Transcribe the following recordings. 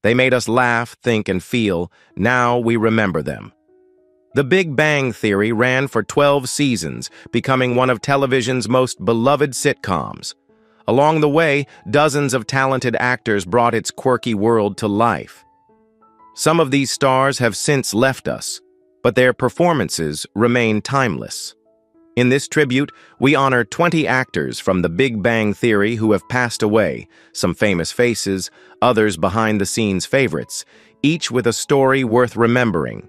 They made us laugh, think, and feel. Now we remember them. The Big Bang Theory ran for 12 seasons, becoming one of television's most beloved sitcoms. Along the way, dozens of talented actors brought its quirky world to life. Some of these stars have since left us, but their performances remain timeless. In this tribute, we honor 20 actors from The Big Bang Theory who have passed away, some famous faces, others behind-the-scenes favorites, each with a story worth remembering.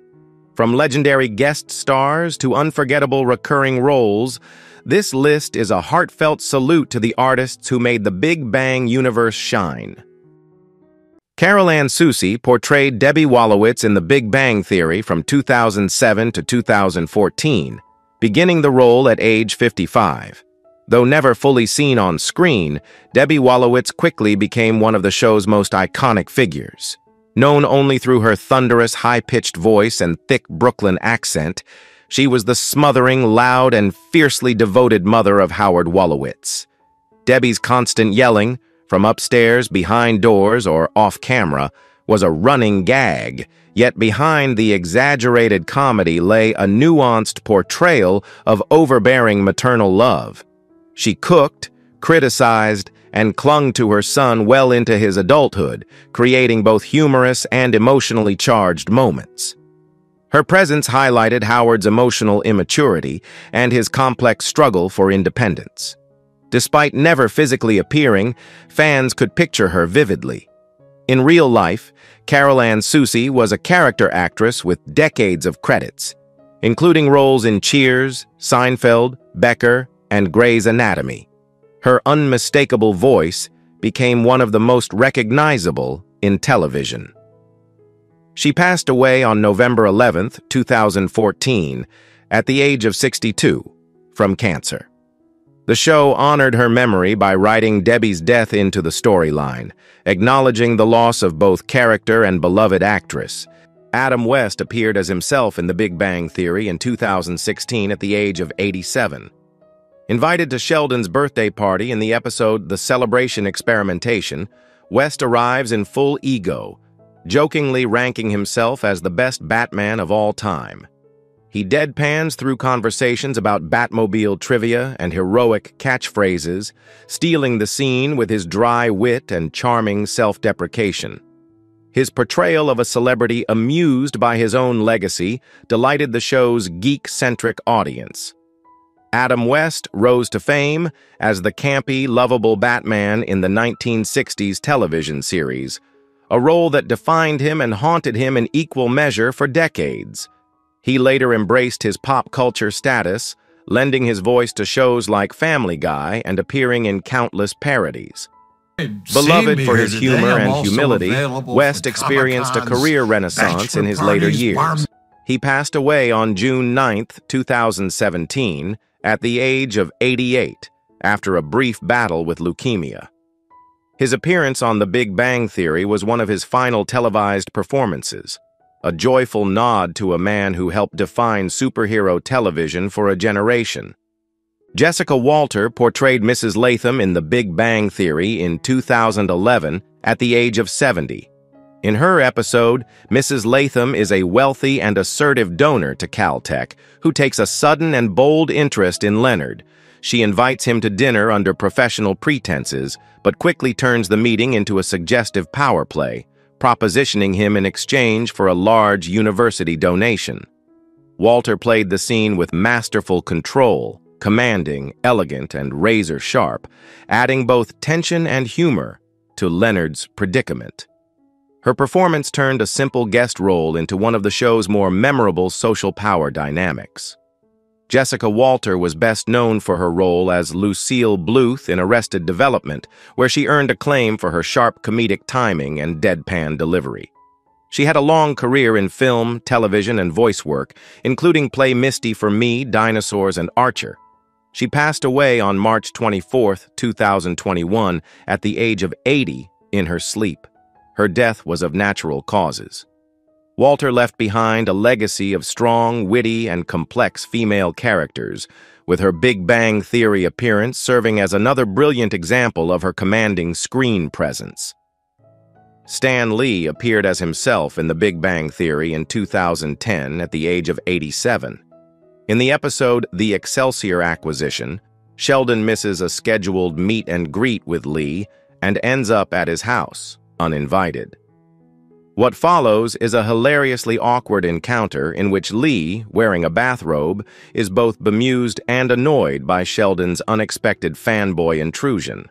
From legendary guest stars to unforgettable recurring roles, this list is a heartfelt salute to the artists who made the Big Bang universe shine. Carol Ann Susi portrayed Debbie Wolowitz in The Big Bang Theory from 2007 to 2014, beginning the role at age 55. Though never fully seen on screen, Debbie Wolowitz quickly became one of the show's most iconic figures. Known only through her thunderous, high-pitched voice and thick Brooklyn accent, she was the smothering, loud, and fiercely devoted mother of Howard Wolowitz. Debbie's constant yelling, from upstairs, behind doors, or off-camera, was a running gag, yet behind the exaggerated comedy lay a nuanced portrayal of overbearing maternal love. She cooked, criticized, and clung to her son well into his adulthood, creating both humorous and emotionally charged moments. Her presence highlighted Howard's emotional immaturity and his complex struggle for independence. Despite never physically appearing, fans could picture her vividly. In real life, Carol Ann Susi was a character actress with decades of credits, including roles in Cheers, Seinfeld, Becker, and Grey's Anatomy. Her unmistakable voice became one of the most recognizable in television. She passed away on November 11, 2014, at the age of 62, from cancer. The show honored her memory by writing Debbie's death into the storyline, acknowledging the loss of both character and beloved actress. Adam West appeared as himself in The Big Bang Theory in 2016 at the age of 87. Invited to Sheldon's birthday party in the episode The Celebration Experimentation, West arrives in full ego, jokingly ranking himself as the best Batman of all time. He deadpans through conversations about Batmobile trivia and heroic catchphrases, stealing the scene with his dry wit and charming self-deprecation. His portrayal of a celebrity amused by his own legacy delighted the show's geek-centric audience. Adam West rose to fame as the campy, lovable Batman in the 1960s television series, a role that defined him and haunted him in equal measure for decades. He later embraced his pop culture status, lending his voice to shows like Family Guy and appearing in countless parodies. Beloved for his humor and humility, West experienced a career renaissance in his later years. He passed away on June 9, 2017, at the age of 88, after a brief battle with leukemia. His appearance on The Big Bang Theory was one of his final televised performances, a joyful nod to a man who helped define superhero television for a generation. Jessica Walter portrayed Mrs. Latham in The Big Bang Theory in 2011 at the age of 70. In her episode, Mrs. Latham is a wealthy and assertive donor to Caltech who takes a sudden and bold interest in Leonard. She invites him to dinner under professional pretenses, but quickly turns the meeting into a suggestive power play, propositioning him in exchange for a large university donation. Walter played the scene with masterful control, commanding, elegant, and razor-sharp, adding both tension and humor to Leonard's predicament. Her performance turned a simple guest role into one of the show's more memorable social power dynamics. Jessica Walter was best known for her role as Lucille Bluth in Arrested Development, where she earned acclaim for her sharp comedic timing and deadpan delivery. She had a long career in film, television, and voice work, including Play Misty for Me, Dinosaurs, and Archer. She passed away on March 24, 2021, at the age of 80 in her sleep. Her death was of natural causes. Walter left behind a legacy of strong, witty, and complex female characters, with her Big Bang Theory appearance serving as another brilliant example of her commanding screen presence. Stan Lee appeared as himself in The Big Bang Theory in 2010 at the age of 87. In the episode The Excelsior Acquisition, Sheldon misses a scheduled meet and greet with Lee and ends up at his house, uninvited. What follows is a hilariously awkward encounter in which Lee, wearing a bathrobe, is both bemused and annoyed by Sheldon's unexpected fanboy intrusion.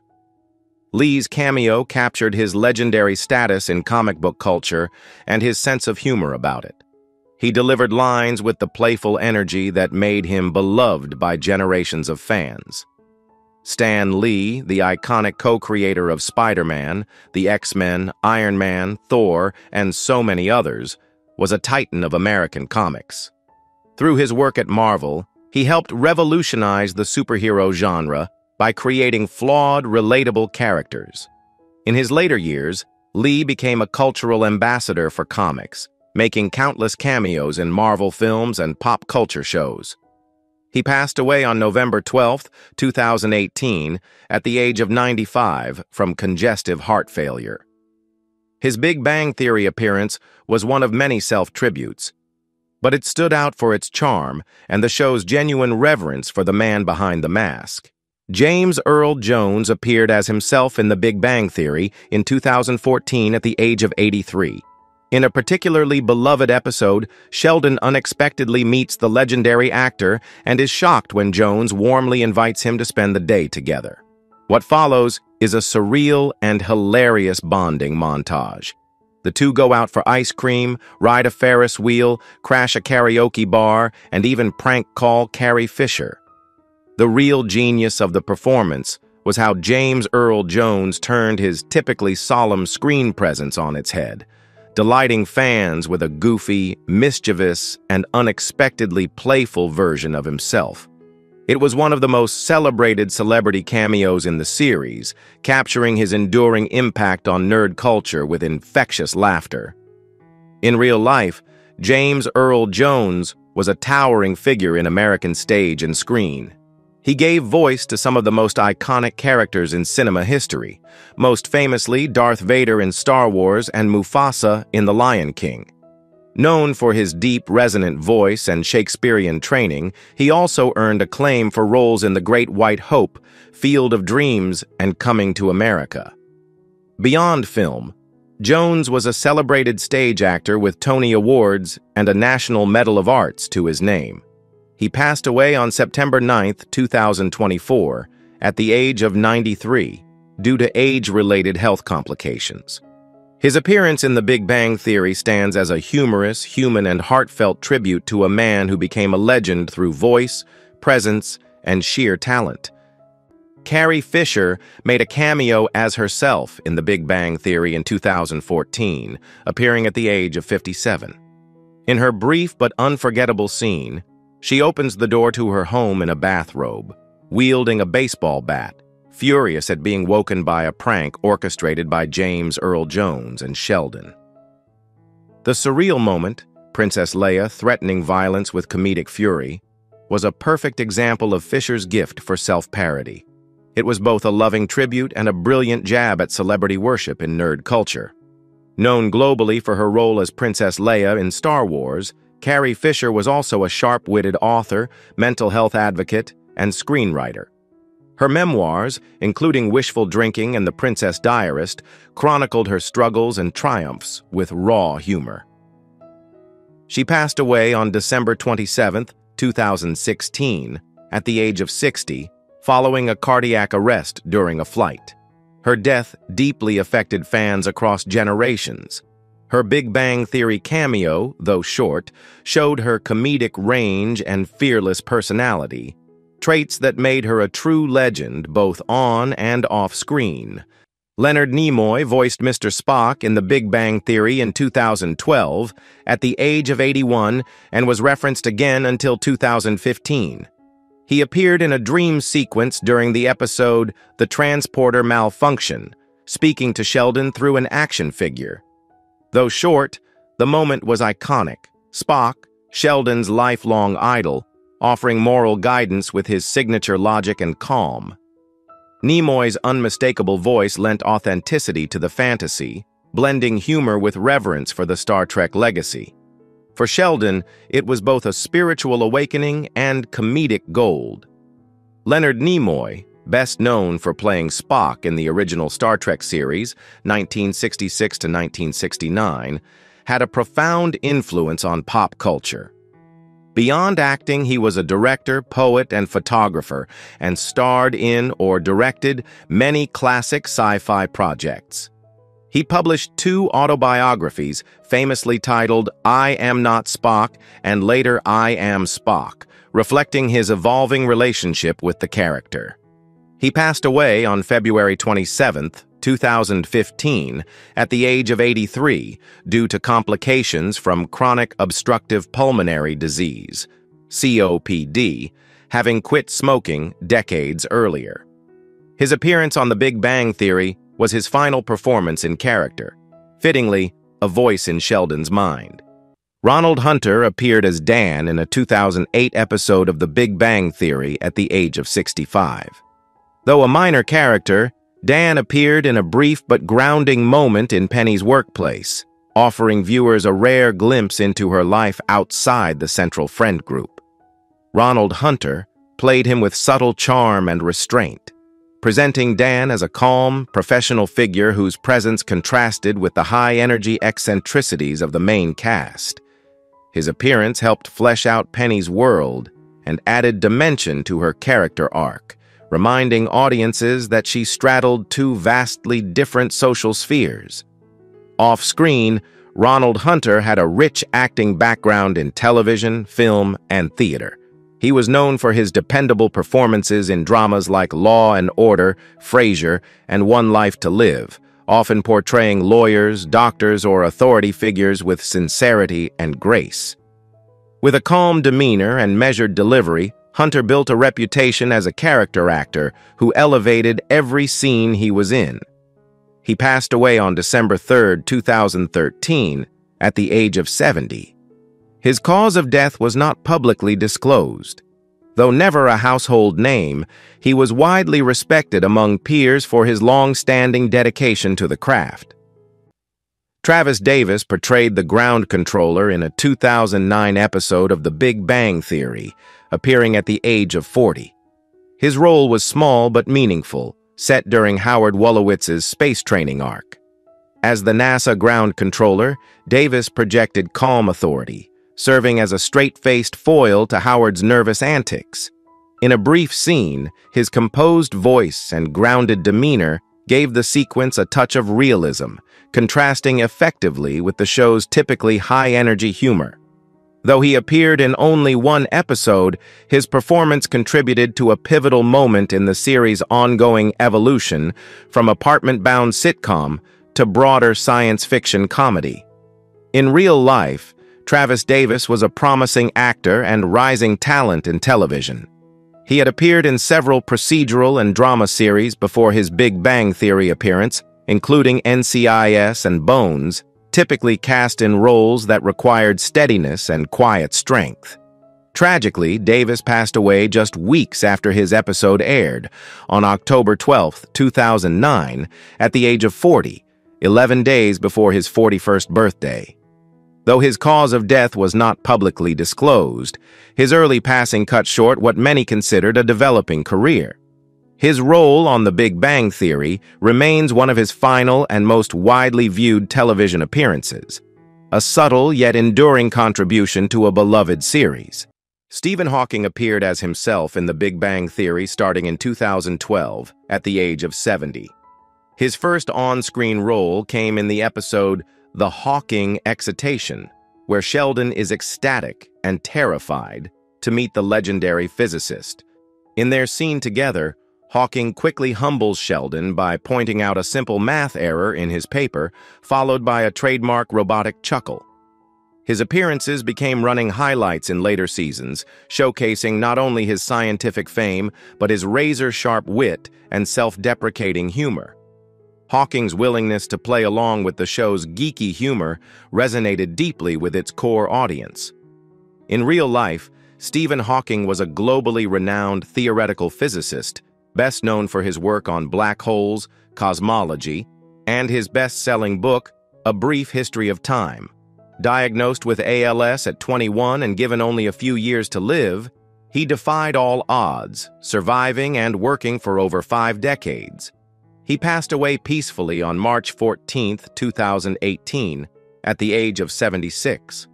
Lee's cameo captured his legendary status in comic book culture and his sense of humor about it. He delivered lines with the playful energy that made him beloved by generations of fans. Stan Lee, the iconic co-creator of Spider-Man, the X-Men, Iron Man, Thor, and so many others, was a titan of American comics. Through his work at Marvel, he helped revolutionize the superhero genre by creating flawed, relatable characters. In his later years, Lee became a cultural ambassador for comics, making countless cameos in Marvel films and pop culture shows. He passed away on November 12, 2018, at the age of 95 from congestive heart failure. His Big Bang Theory appearance was one of many self-tributes, but it stood out for its charm and the show's genuine reverence for the man behind the mask. James Earl Jones appeared as himself in The Big Bang Theory in 2014 at the age of 83. In a particularly beloved episode, Sheldon unexpectedly meets the legendary actor and is shocked when Jones warmly invites him to spend the day together. What follows is a surreal and hilarious bonding montage. The two go out for ice cream, ride a Ferris wheel, crash a karaoke bar, and even prank call Carrie Fischer. The real genius of the performance was how James Earl Jones turned his typically solemn screen presence on its head, delighting fans with a goofy, mischievous, and unexpectedly playful version of himself. It was one of the most celebrated celebrity cameos in the series, capturing his enduring impact on nerd culture with infectious laughter. In real life, James Earl Jones was a towering figure in American stage and screen. He gave voice to some of the most iconic characters in cinema history, most famously Darth Vader in Star Wars and Mufasa in The Lion King. Known for his deep, resonant voice and Shakespearean training, he also earned acclaim for roles in The Great White Hope, Field of Dreams, and Coming to America. Beyond film, Jones was a celebrated stage actor with Tony Awards and a National Medal of Arts to his name. He passed away on September 9, 2024, at the age of 93, due to age-related health complications. His appearance in The Big Bang Theory stands as a humorous, human, and heartfelt tribute to a man who became a legend through voice, presence, and sheer talent. Carrie Fischer made a cameo as herself in The Big Bang Theory in 2014, appearing at the age of 57. In her brief but unforgettable scene, she opens the door to her home in a bathrobe, wielding a baseball bat, furious at being woken by a prank orchestrated by James Earl Jones and Sheldon. The surreal moment, Princess Leia threatening violence with comedic fury, was a perfect example of Fisher's gift for self-parody. It was both a loving tribute and a brilliant jab at celebrity worship in nerd culture. Known globally for her role as Princess Leia in Star Wars, Carrie Fisher was also a sharp-witted author, mental health advocate, and screenwriter. Her memoirs, including Wishful Drinking and The Princess Diarist, chronicled her struggles and triumphs with raw humor. She passed away on December 27, 2016, at the age of 60, following a cardiac arrest during a flight. Her death deeply affected fans across generations. Her Big Bang Theory cameo, though short, showed her comedic range and fearless personality, traits that made her a true legend both on and off screen. Leonard Nemoy voiced Mr. Spock in The Big Bang Theory in 2012 at the age of 81 and was referenced again until 2015. He appeared in a dream sequence during the episode The Transporter Malfunction, speaking to Sheldon through an action figure. Though short, the moment was iconic. Spock, Sheldon's lifelong idol, offering moral guidance with his signature logic and calm. Nimoy's unmistakable voice lent authenticity to the fantasy, blending humor with reverence for the Star Trek legacy. For Sheldon, it was both a spiritual awakening and comedic gold. Leonard Nemoy, best known for playing Spock in the original Star Trek series, 1966 to 1969, had a profound influence on pop culture. Beyond acting, he was a director, poet, and photographer, and starred in or directed many classic sci-fi projects. He published 2 autobiographies, famously titled I Am Not Spock and later I Am Spock, reflecting his evolving relationship with the character. He passed away on February 27, 2015, at the age of 83 due to complications from chronic obstructive pulmonary disease, COPD, having quit smoking decades earlier. His appearance on The Big Bang Theory was his final performance in character, fittingly, a voice in Sheldon's mind. Ronald Hunter appeared as Dan in a 2008 episode of The Big Bang Theory at the age of 65. Though a minor character, Dan appeared in a brief but grounding moment in Penny's workplace, offering viewers a rare glimpse into her life outside the central friend group. Ronald Hunter played him with subtle charm and restraint, presenting Dan as a calm, professional figure whose presence contrasted with the high-energy eccentricities of the main cast. His appearance helped flesh out Penny's world and added dimension to her character arc, reminding audiences that she straddled 2 vastly different social spheres. Off-screen, Ronald Hunter had a rich acting background in television, film, and theater. He was known for his dependable performances in dramas like Law and Order, Frasier, and One Life to Live, often portraying lawyers, doctors, or authority figures with sincerity and grace. With a calm demeanor and measured delivery, Hunter built a reputation as a character actor who elevated every scene he was in. He passed away on December 3, 2013, at the age of 70. His cause of death was not publicly disclosed. Though never a household name, he was widely respected among peers for his long-standing dedication to the craft. Travis Davis portrayed the ground controller in a 2009 episode of The Big Bang Theory, appearing at the age of 40. His role was small but meaningful, set during Howard Wolowitz's space training arc. As the NASA ground controller, Davis projected calm authority, serving as a straight-faced foil to Howard's nervous antics. In a brief scene, his composed voice and grounded demeanor gave the sequence a touch of realism, contrasting effectively with the show's typically high-energy humor. Though he appeared in only 1 episode, his performance contributed to a pivotal moment in the series' ongoing evolution from apartment-bound sitcom to broader science fiction comedy. In real life, Travis Davis was a promising actor and rising talent in television. He had appeared in several procedural and drama series before his Big Bang Theory appearance, including NCIS and Bones, typically cast in roles that required steadiness and quiet strength. Tragically, Davis passed away just weeks after his episode aired, on October 12, 2009, at the age of 40, 11 days before his 41st birthday. Though his cause of death was not publicly disclosed, his early passing cut short what many considered a developing career. His role on The Big Bang Theory remains one of his final and most widely viewed television appearances, a subtle yet enduring contribution to a beloved series. Stephen Hawking appeared as himself in The Big Bang Theory starting in 2012, at the age of 70. His first on-screen role came in the episode The Hawking Excitation, where Sheldon is ecstatic and terrified to meet the legendary physicist. In their scene together, Hawking quickly humbles Sheldon by pointing out a simple math error in his paper, followed by a trademark robotic chuckle. His appearances became running highlights in later seasons, showcasing not only his scientific fame, but his razor-sharp wit and self-deprecating humor. Hawking's willingness to play along with the show's geeky humor resonated deeply with its core audience. In real life, Stephen Hawking was a globally renowned theoretical physicist, best known for his work on black holes, cosmology, and his best-selling book, A Brief History of Time. Diagnosed with ALS at 21 and given only a few years to live, he defied all odds, surviving and working for over 5 decades. He passed away peacefully on March 14, 2018, at the age of 76.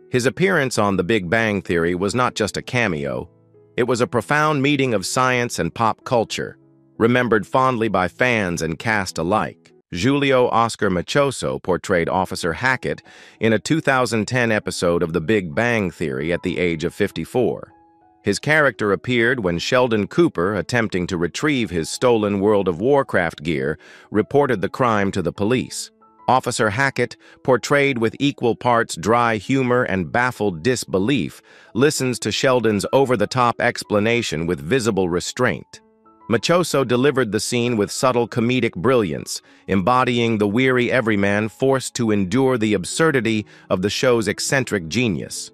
His appearance on The Big Bang Theory was not just a cameo. It was a profound meeting of science and pop culture, remembered fondly by fans and cast alike. Julio Machoso portrayed Officer Hackett in a 2010 episode of The Big Bang Theory at the age of 54. His character appeared when Sheldon Cooper, attempting to retrieve his stolen World of Warcraft gear, reported the crime to the police. Officer Hackett, portrayed with equal parts dry humor and baffled disbelief, listens to Sheldon's over-the-top explanation with visible restraint. Machoso delivered the scene with subtle comedic brilliance, embodying the weary everyman forced to endure the absurdity of the show's eccentric genius.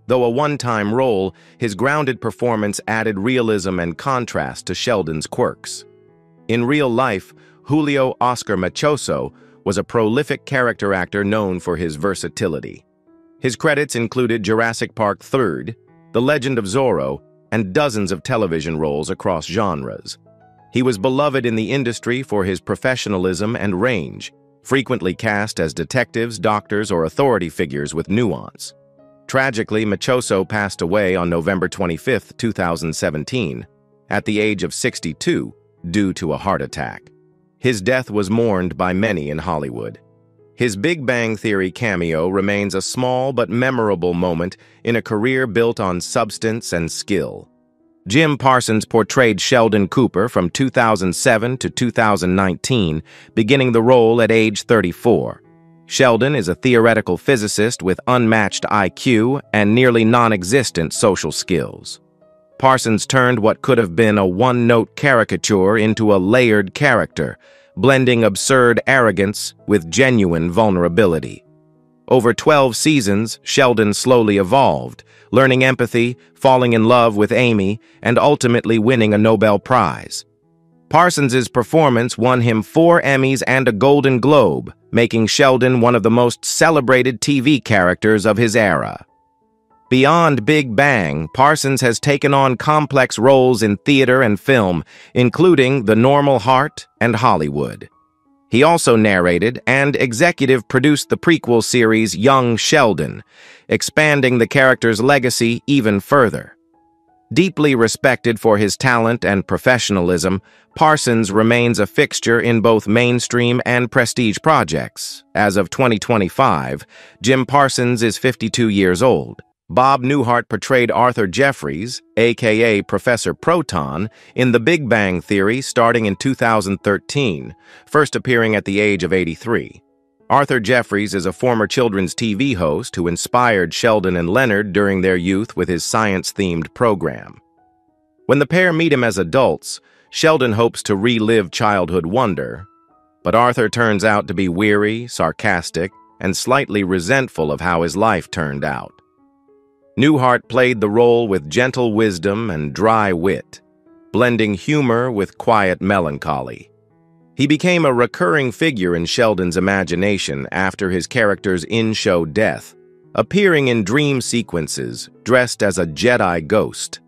Though a one-time role, his grounded performance added realism and contrast to Sheldon's quirks. In real life, Julio Machoso was a prolific character actor known for his versatility. His credits included Jurassic Park 3rd, The Legend of Zorro, and dozens of television roles across genres. He was beloved in the industry for his professionalism and range, frequently cast as detectives, doctors, or authority figures with nuance. Tragically, Machoso passed away on November 25, 2017, at the age of 62, due to a heart attack. His death was mourned by many in Hollywood. His Big Bang Theory cameo remains a small but memorable moment in a career built on substance and skill. Jim Parsons portrayed Sheldon Cooper from 2007 to 2019, beginning the role at age 34. Sheldon is a theoretical physicist with unmatched IQ and nearly non-existent social skills. Parsons turned what could have been a one-note caricature into a layered character, blending absurd arrogance with genuine vulnerability. Over 12 seasons, Sheldon slowly evolved, learning empathy, falling in love with Amy, and ultimately winning a Nobel Prize. Parsons' performance won him 4 Emmys and a Golden Globe, making Sheldon one of the most celebrated TV characters of his era. Beyond Big Bang, Parsons has taken on complex roles in theater and film, including The Normal Heart and Hollywood. He also narrated and executive produced the prequel series Young Sheldon, expanding the character's legacy even further. Deeply respected for his talent and professionalism, Parsons remains a fixture in both mainstream and prestige projects. As of 2025, Jim Parsons is 52 years old. Bob Newhart portrayed Arthur Jeffries, a.k.a. Professor Proton, in The Big Bang Theory starting in 2013, first appearing at the age of 83. Arthur Jeffries is a former children's TV host who inspired Sheldon and Leonard during their youth with his science-themed program. When the pair meet him as adults, Sheldon hopes to relive childhood wonder, but Arthur turns out to be weary, sarcastic, and slightly resentful of how his life turned out. Newhart played the role with gentle wisdom and dry wit, blending humor with quiet melancholy. He became a recurring figure in Sheldon's imagination after his character's in-show death, appearing in dream sequences dressed as a Jedi ghost.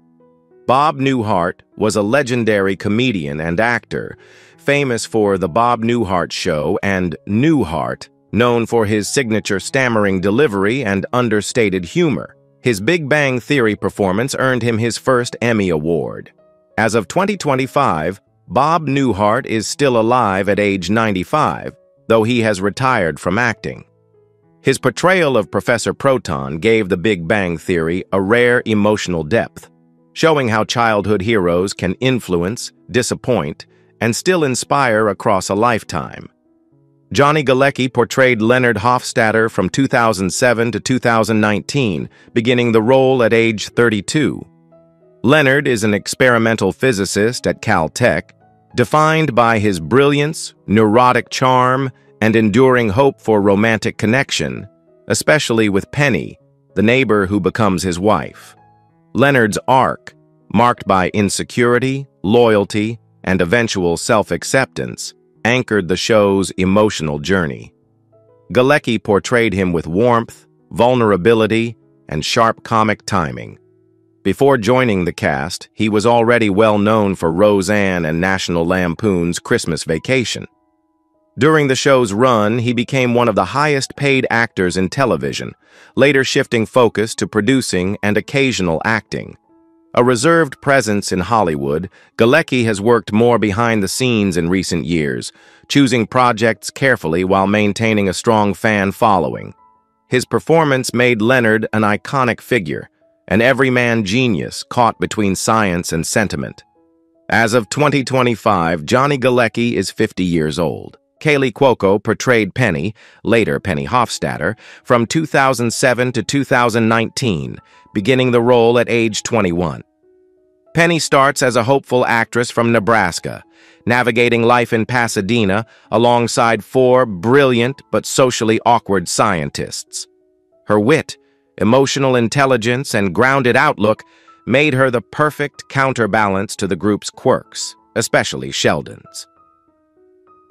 Bob Newhart was a legendary comedian and actor, famous for The Bob Newhart Show and Newhart, known for his signature stammering delivery and understated humor. His Big Bang Theory performance earned him his first Emmy Award. As of 2025, Bob Newhart is still alive at age 95, though he has retired from acting. His portrayal of Professor Proton gave The Big Bang Theory a rare emotional depth, showing how childhood heroes can influence, disappoint, and still inspire across a lifetime. Johnny Gleki portrayed Leonard Hofstadter from 2007 to 2019, beginning the role at age 32. Leonard is an experimental physicist at Caltech, defined by his brilliance, neurotic charm, and enduring hope for romantic connection, especially with Penny, the neighbor who becomes his wife. Leonard's arc, marked by insecurity, loyalty, and eventual self-acceptance, anchored the show's emotional journey. Gleki portrayed him with warmth, vulnerability, and sharp comic timing. Before joining the cast, he was already well known for Roseanne and National Lampoon's Christmas Vacation. During the show's run, he became one of the highest-paid actors in television, later shifting focus to producing and occasional acting. A reserved presence in Hollywood, Gleki has worked more behind the scenes in recent years, choosing projects carefully while maintaining a strong fan following. His performance made Leonard an iconic figure, an everyman genius caught between science and sentiment. As of 2025, Johnny Gleki is 50 years old. Kaye Quoko portrayed Penny, later Penny Hofstadter, from 2007 to 2019, beginning the role at age 21. Penny starts as a hopeful actress from Nebraska, navigating life in Pasadena alongside four brilliant but socially awkward scientists. Her wit, emotional intelligence, and grounded outlook made her the perfect counterbalance to the group's quirks, especially Sheldon's.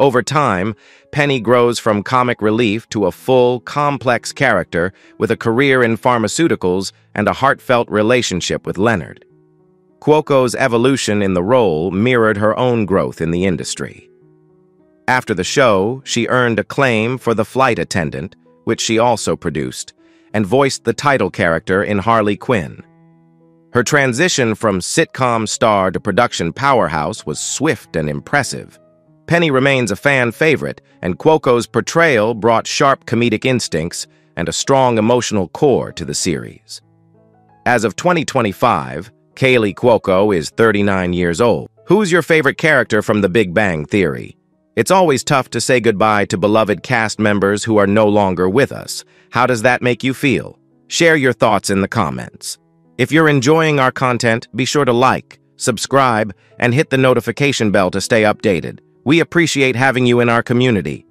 Over time, Penny grows from comic relief to a full, complex character with a career in pharmaceuticals and a heartfelt relationship with Leonard. Quoko's evolution in the role mirrored her own growth in the industry. After the show, she earned acclaim for The Flight Attendant, which she also produced, and voiced the title character in Harley Quinn. Her transition from sitcom star to production powerhouse was swift and impressive. Penny remains a fan favorite, and Quoko's portrayal brought sharp comedic instincts and a strong emotional core to the series. As of 2025, Kaye Quoko is 39 years old. Who's your favorite character from The Big Bang Theory? It's always tough to say goodbye to beloved cast members who are no longer with us. How does that make you feel? Share your thoughts in the comments. If you're enjoying our content, be sure to like, subscribe, and hit the notification bell to stay updated. We appreciate having you in our community.